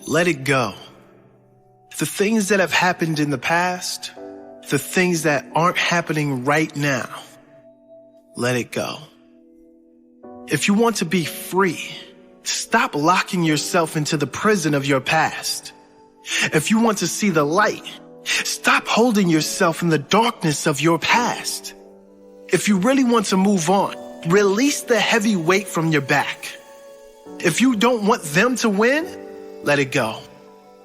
Let it go. The things that have happened in the past, the things that aren't happening right now, let it go. If you want to be free, stop locking yourself into the prison of your past. If you want to see the light, stop holding yourself in the darkness of your past. If you really want to move on, release the heavy weight from your back. If you don't want them to win, let it go.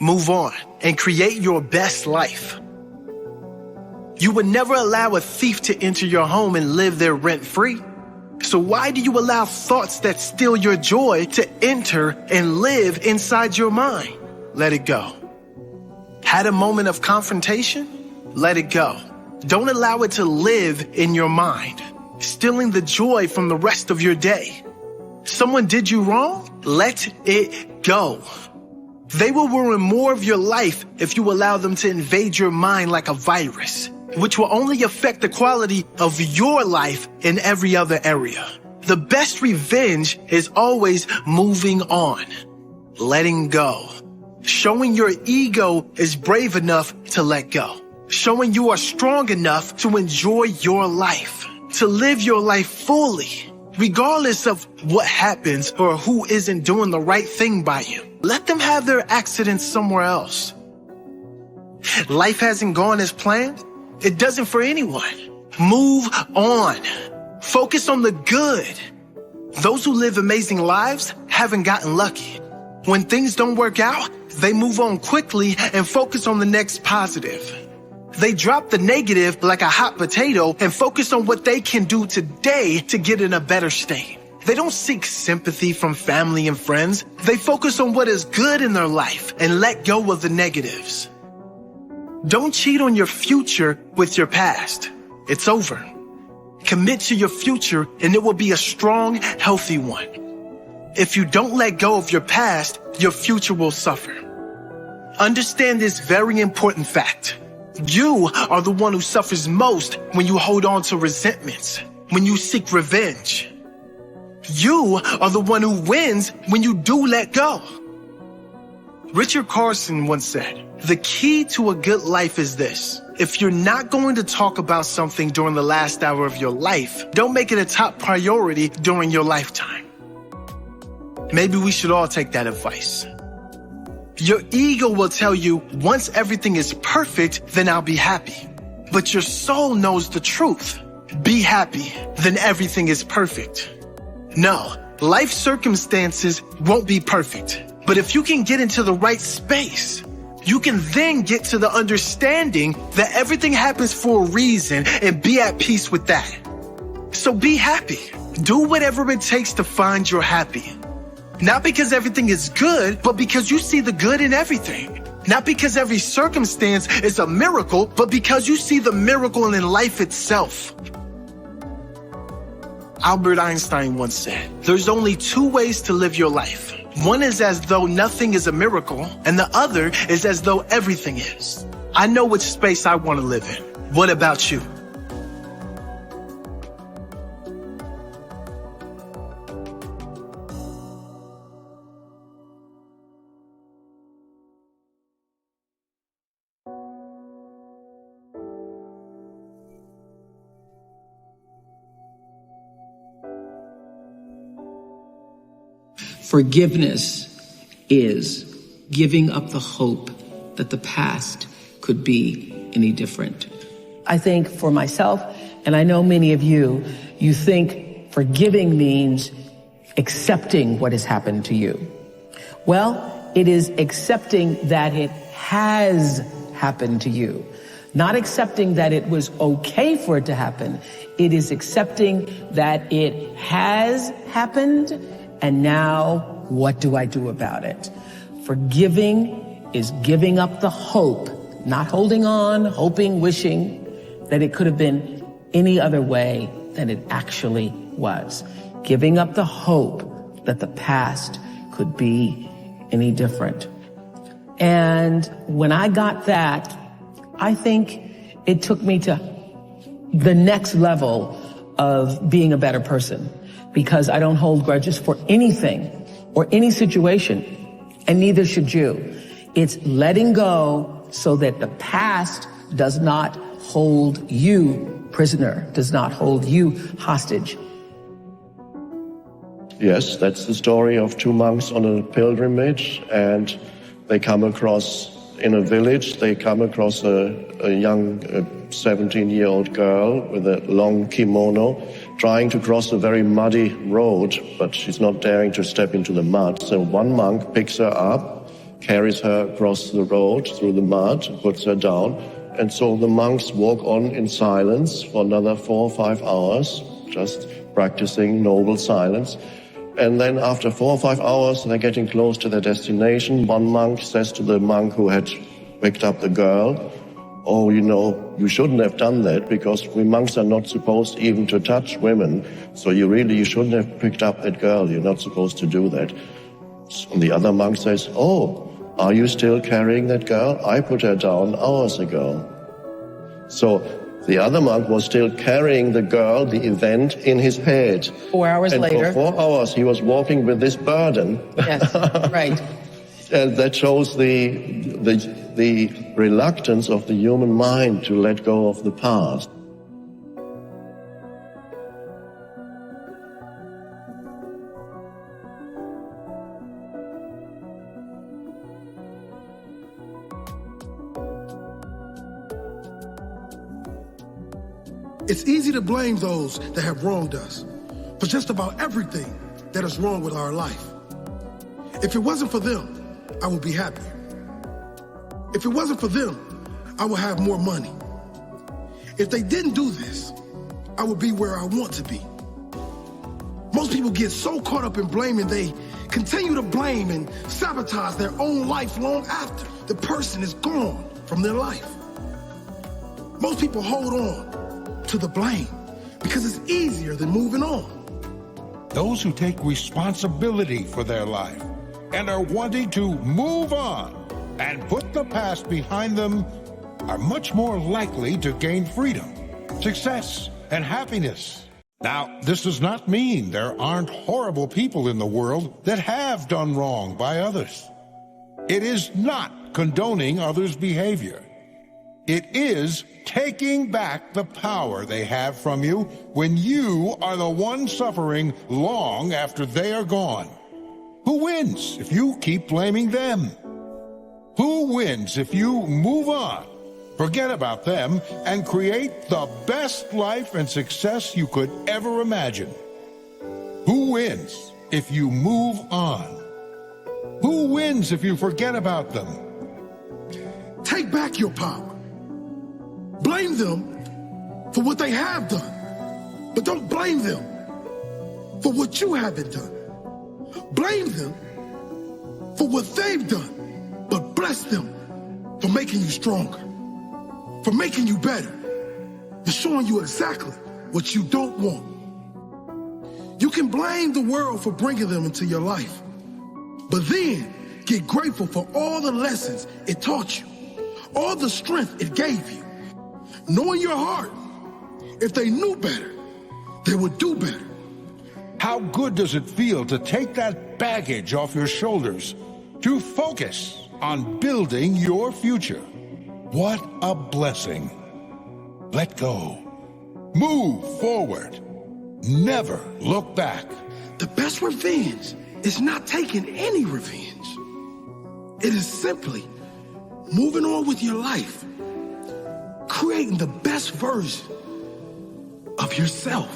Move on and create your best life. You would never allow a thief to enter your home and live there rent-free. So why do you allow thoughts that steal your joy to enter and live inside your mind? Let it go. Had a moment of confrontation? Let it go. Don't allow it to live in your mind, stealing the joy from the rest of your day. Someone did you wrong? Let it go. They will ruin more of your life if you allow them to invade your mind like a virus, which will only affect the quality of your life in every other area. The best revenge is always moving on, letting go. Showing your ego is brave enough to let go. Showing you are strong enough to enjoy your life, to live your life fully, regardless of what happens or who isn't doing the right thing by you. Let them have their accidents somewhere else. Life hasn't gone as planned. It doesn't for anyone. Move on. Focus on the good. Those who live amazing lives haven't gotten lucky. When things don't work out, they move on quickly and focus on the next positive. They drop the negative like a hot potato and focus on what they can do today to get in a better state. They don't seek sympathy from family and friends. They focus on what is good in their life and let go of the negatives. Don't cheat on your future with your past. It's over. Commit to your future and it will be a strong, healthy one. If you don't let go of your past, your future will suffer. Understand this very important fact. You are the one who suffers most when you hold on to resentments, when you seek revenge. You are the one who wins when you do let go. Richard Carson once said, "The key to a good life is this. If you're not going to talk about something during the last hour of your life, don't make it a top priority during your lifetime." Maybe we should all take that advice. Your ego will tell you, once everything is perfect, then I'll be happy. But your soul knows the truth. Be happy, then everything is perfect. No, life circumstances won't be perfect. But if you can get into the right space, you can then get to the understanding that everything happens for a reason and be at peace with that. So be happy. Do whatever it takes to find your happy. Not because everything is good, but because you see the good in everything. Not because every circumstance is a miracle, but because you see the miracle in life itself. Albert Einstein once said, "There's only two ways to live your life. One is as though nothing is a miracle, and the other is as though everything is." I know which space I want to live in. What about you? Forgiveness is giving up the hope that the past could be any different. I think for myself, and I know many of you, you think forgiving means accepting what has happened to you. Well, it is accepting that it has happened to you. Not accepting that it was okay for it to happen. It is accepting that it has happened. And now, what do I do about it? Forgiving is giving up the hope, not holding on, hoping, wishing that it could have been any other way than it actually was. Giving up the hope that the past could be any different. And when I got that, I think it took me to the next level of being a better person. Because I don't hold grudges for anything or any situation. and neither should you. It's letting go so that the past does not hold you prisoner, does not hold you hostage. Yes, that's the story of two monks on a pilgrimage, and they come across, in a village, they come across a young 17-year-old girl with a long kimono trying to cross a very muddy road, but she's not daring to step into the mud. So one monk picks her up, carries her across the road through the mud, puts her down, and so the monks walk on in silence for another 4 or 5 hours, just practicing noble silence. And then after 4 or 5 hours, they're getting close to their destination. One monk says to the monk who had picked up the girl, "Oh, you shouldn't have done that, because we monks are not supposed even to touch women. So you shouldn't have picked up that girl. You're not supposed to do that." And the other monk says, "Oh, are you still carrying that girl? I put her down hours ago." So the other monk was still carrying the girl, the event, in his head. 4 hours later. And for 4 hours he was walking with this burden. Yes, right. And that shows the reluctance of the human mind to let go of the past. It's easy to blame those that have wronged us for just about everything that is wrong with our life. If it wasn't for them, I would be happier. If it wasn't for them, I would have more money. If they didn't do this, I would be where I want to be. Most people get so caught up in blaming, they continue to blame and sabotage their own life long after the person is gone from their life. Most people hold on to the blame because it's easier than moving on. Those who take responsibility for their life and are wanting to move on and put the past behind them are much more likely to gain freedom, success, and happiness. Now, this does not mean there aren't horrible people in the world that have done wrong by others. It is not condoning others' behavior. It is taking back the power they have from you when you are the one suffering long after they are gone. Who wins if you keep blaming them? Who wins if you move on, forget about them, and create the best life and success you could ever imagine? Who wins if you move on? Who wins if you forget about them? Take back your power. Blame them for what they have done, but don't blame them for what you haven't done. Blame them for what they've done, but bless them for making you stronger, for making you better, for showing you exactly what you don't want. You can blame the world for bringing them into your life, but then get grateful for all the lessons it taught you, all the strength it gave you. Know in your heart, if they knew better, they would do better. How good does it feel to take that baggage off your shoulders, to focus on building your future? What a blessing. Let go. Move forward. Never look back. The best revenge is not taking any revenge. It is simply moving on with your life, creating the best version of yourself.